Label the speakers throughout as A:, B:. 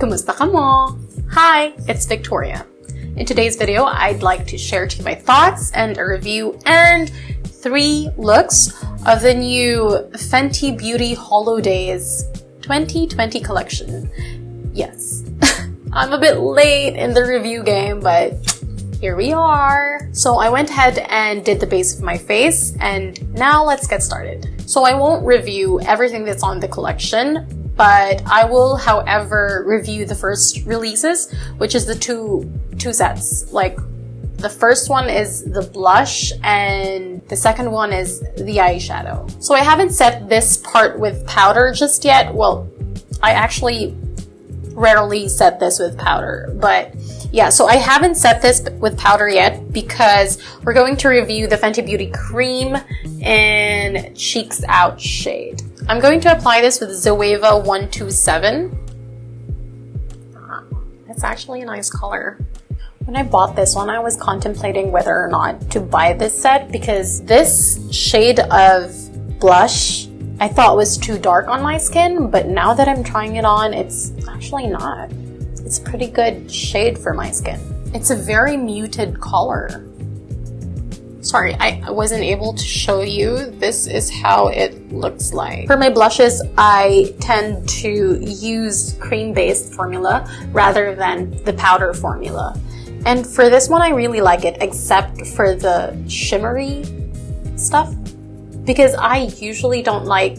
A: Kumusta ka mo? Hi, it's Victoria. In today's video, I'd like to share to you my thoughts and a review and 3 looks of the new Fenty Beauty Holo Daze 2020 collection. Yes, I'm a bit late in the review game, but here we are. So I went ahead and did the base of my face, and now let's get started. So I won't review everything that's on the collection, but I will, however, review the first releases, which is the two sets. Like, the first one is the blush, and the second one is the eyeshadow. So I haven't set this part with powder just yet. Well, I actually rarely set this with powder, but yeah, so I haven't set this with powder yet because we're going to review the Fenty Beauty Cream in Cheeks Out shade. I'm going to apply this with Zoeva 127. It's actually a nice color. When I bought this one, I was contemplating whether or not to buy this set because this shade of blush I thought was too dark on my skin, but now that I'm trying it on, it's actually not. It's a pretty good shade for my skin. It's a very muted color. Sorry, I wasn't able to show you. This is how it looks like. For my blushes, I tend to use cream-based formula rather than the powder formula. And for this one, I really like it, except for the shimmery stuff. Because I usually don't like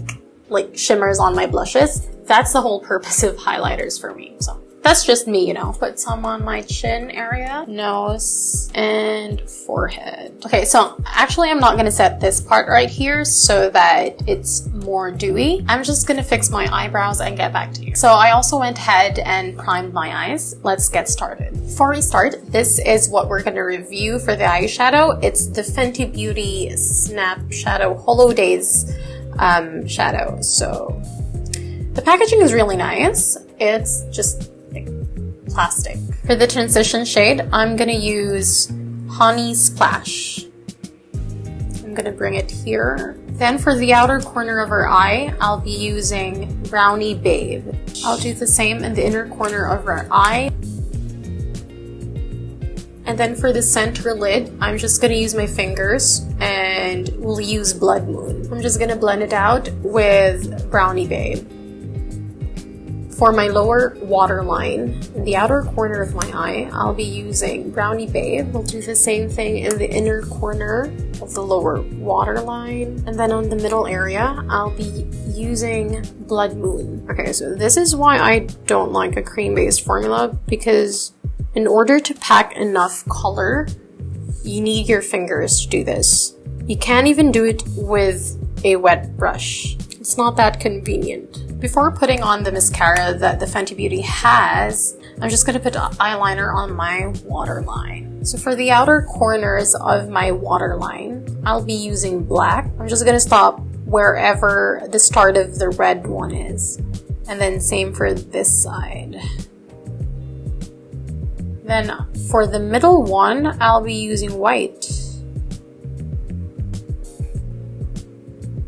A: shimmers on my blushes. That's the whole purpose of highlighters for me. So that's just me, you know. Put some on my chin area, nose, and forehead. Okay, so actually I'm not gonna set this part right here so that it's more dewy. I'm just gonna fix my eyebrows and get back to you. So I also went ahead and primed my eyes. Let's get started. Before we start, this is what we're gonna review for the eyeshadow. It's the Fenty Beauty Snap Shadow Holo Daze shadow. So the packaging is really nice. It's just plastic. For the transition shade, I'm gonna use Honey Splash. I'm gonna bring it here. Then for the outer corner of her eye, I'll be using Brownie Babe. I'll do the same in the inner corner of her eye. And then for the center lid, I'm just gonna use my fingers and we'll use Blood Moon. I'm just gonna blend it out with Brownie Babe. For my lower waterline, in the outer corner of my eye, I'll be using Brownie Babe. We'll do the same thing in the inner corner of the lower waterline. And then on the middle area, I'll be using Blood Moon. Okay, so this is why I don't like a cream-based formula, because in order to pack enough color, you need your fingers to do this. You can't even do it with a wet brush. It's not that convenient. Before putting on the mascara that the Fenty Beauty has, I'm just going to put eyeliner on my waterline. So for the outer corners of my waterline, I'll be using black. I'm just going to stop wherever the start of the red one is. And then same for this side. Then for the middle one, I'll be using white.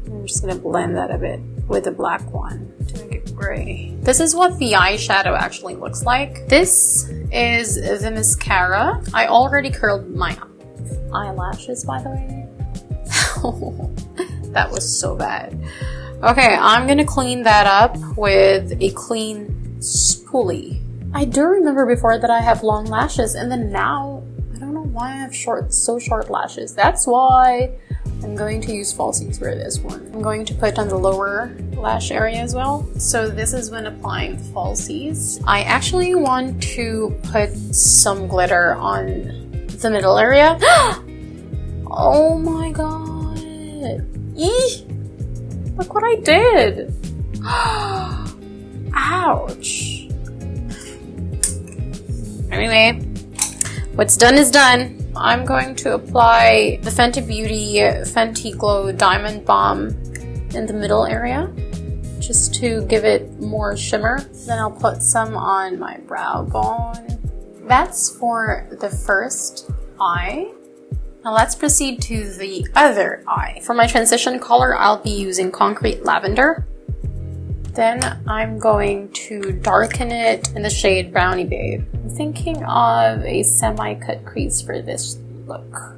A: I'm just going to blend that a bit with the black one to make it gray. This is what the eyeshadow actually looks like. This is the mascara. I already curled my eyelashes, by the way. That was so bad. Okay, I'm gonna clean that up with a clean spoolie. I do remember before that I have long lashes, and then now I don't know why I have so short lashes. That's why I'm going to use falsies for this one. I'm going to put on the lower lash area as well. So this is when applying falsies. I actually want to put some glitter on the middle area. Oh my god. Eee! Look what I did. Ouch. Anyway, what's done is done. I'm going to apply the Fenty Beauty Fenty Glow Diamond Balm in the middle area, just to give it more shimmer. Then I'll put some on my brow bone. That's for the first eye. Now let's proceed to the other eye. For my transition color, I'll be using Concrete Lavender. Then I'm going to darken it in the shade Brownie Babe. I'm thinking of a semi-cut crease for this look.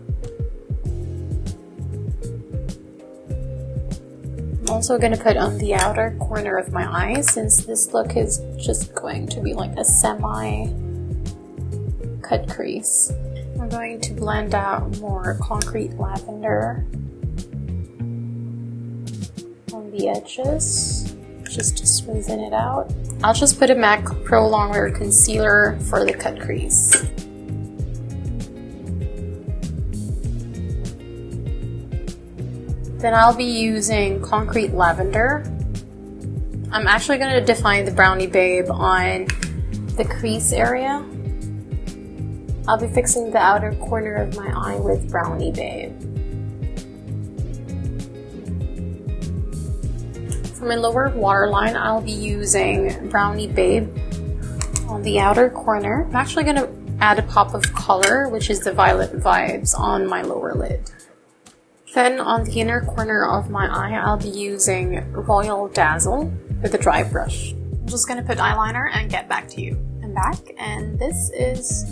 A: I'm also going to put on the outer corner of my eye, since this look is just going to be like a semi-cut crease. I'm going to blend out more concrete lavender on the edges, just to smoothen it out. I'll just put a MAC Pro Longwear Concealer for the cut crease. Then I'll be using Concrete Lavender. I'm actually going to define the Brownie Babe on the crease area. I'll be fixing the outer corner of my eye with Brownie Babe. For my lower waterline, I'll be using Brownie Babe on the outer corner. I'm actually going to add a pop of color, which is the Violet Vibes, on my lower lid. Then on the inner corner of my eye, I'll be using Royal Dazzle with a dry brush. I'm just going to put eyeliner and get back to you. I'm back, and this is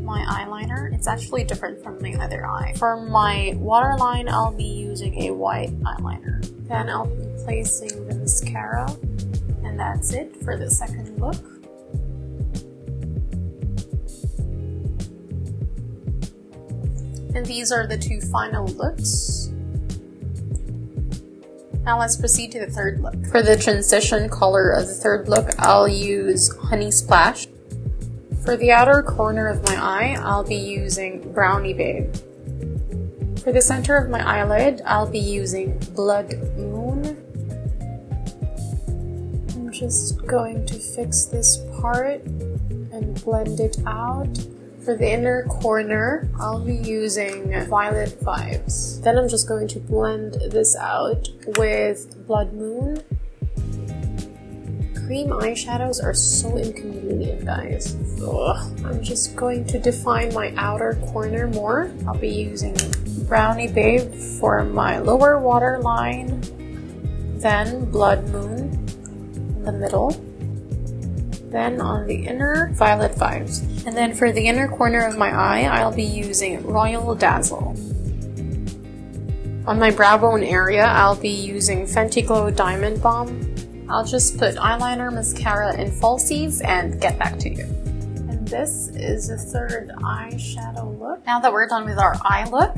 A: my eyeliner. It's actually different from my other eye. For my waterline, I'll be using a white eyeliner. Then I'll be placing the mascara, and that's it for the second look. And these are the two final looks. Now let's proceed to the third look. For the transition color of the third look, I'll use Honey Splash. For the outer corner of my eye, I'll be using Brownie Babe. For the center of my eyelid, I'll be using Blood Moon. I'm just going to fix this part and blend it out. For the inner corner, I'll be using Violet Vibes. Then I'm just going to blend this out with Blood Moon. Cream eyeshadows are so inconvenient, guys. Ugh. I'm just going to define my outer corner more. I'll be using Brownie Babe for my lower waterline, then Blood Moon in the middle, then on the inner, Violet Vibes. And then for the inner corner of my eye, I'll be using Royal Dazzle. On my brow bone area, I'll be using Fenty Glow Diamond Balm. I'll just put eyeliner, mascara, and falsies and get back to you. And this is the third eyeshadow look. Now that we're done with our eye look,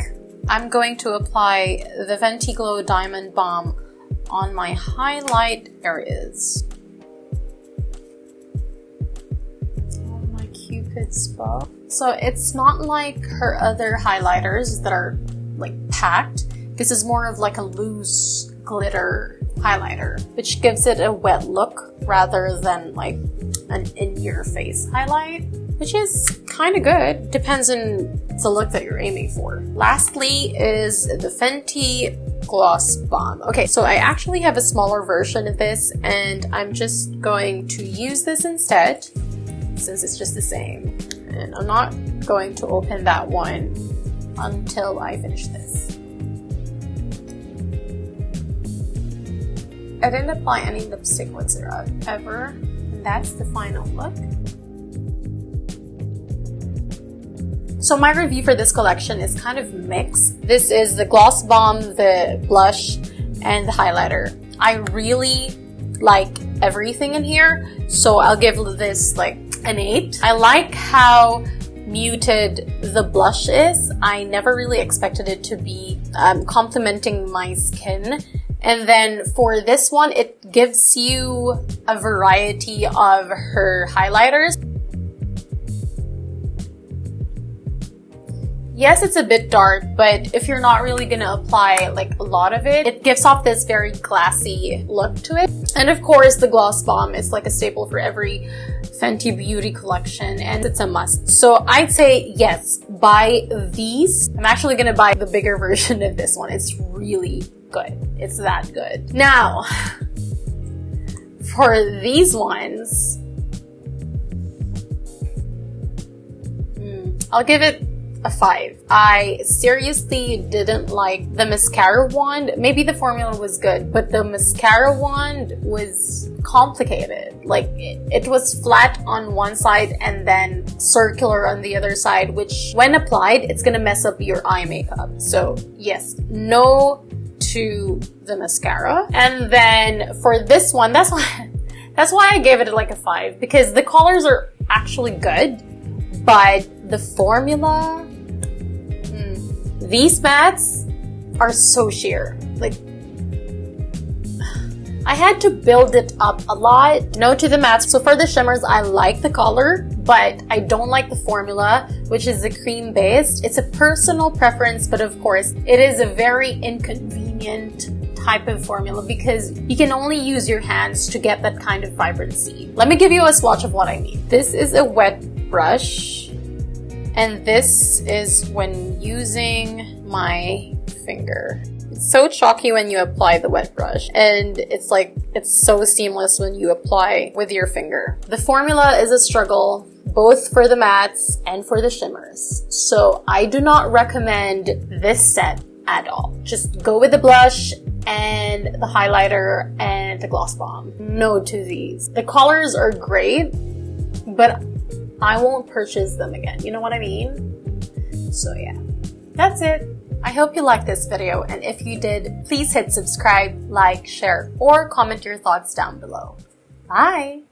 A: I'm going to apply the Fenty Glow Diamond Balm on my highlight areas. On my Cupid spot. So it's not like her other highlighters that are like packed. This is more of like a loose glitter highlighter, which gives it a wet look rather than like an in-your-face highlight, which is kind of good. Depends on the look that you're aiming for. Lastly is the Fenty Gloss Bomb. Okay, so I actually have a smaller version of this, and I'm just going to use this instead, since it's just the same. And I'm not going to open that one until I finish this. I didn't apply any lipstick whatsoever, and that's the final look. So my review for this collection is kind of mixed. This is the gloss bomb, the blush, and the highlighter. I really like everything in here, so I'll give this like an 8. I like how muted the blush is. I never really expected it to be complementing my skin. And then for this one, it gives you a variety of her highlighters. Yes, it's a bit dark, but if you're not really gonna apply like a lot of it, it gives off this very glassy look to it. And of course, the Gloss Bomb is like a staple for every Fenty Beauty collection, and it's a must. So I'd say yes, buy these. I'm actually gonna buy the bigger version of this one. It's really good. It's that good. Now, for these ones, I'll give it a 5. I seriously didn't like the mascara wand. Maybe the formula was good, but the mascara wand was complicated. Like, it was flat on one side and then circular on the other side, which when applied, it's gonna mess up your eye makeup. So yes, no to the mascara. And then for this one, that's why I gave it like a 5, because the colors are actually good, but the formula, these mattes are so sheer. Like, I had to build it up a lot. No to the mattes. So for the shimmers, I like the color, but I don't like the formula, which is the cream based. It's a personal preference, but of course, it is a very inconvenient type of formula because you can only use your hands to get that kind of vibrancy. Let me give you a swatch of what I mean. This is a wet brush, and this is when using my finger. It's so chalky when you apply the wet brush, and it's like, it's so seamless when you apply with your finger. The formula is a struggle, both for the mattes and for the shimmers. So I do not recommend this set at all. Just go with the blush and the highlighter and the gloss bomb. No to these. The colors are great, but I won't purchase them again. You know what I mean? So yeah, that's it. I hope you liked this video, and if you did, please hit subscribe, like, share, or comment your thoughts down below. Bye!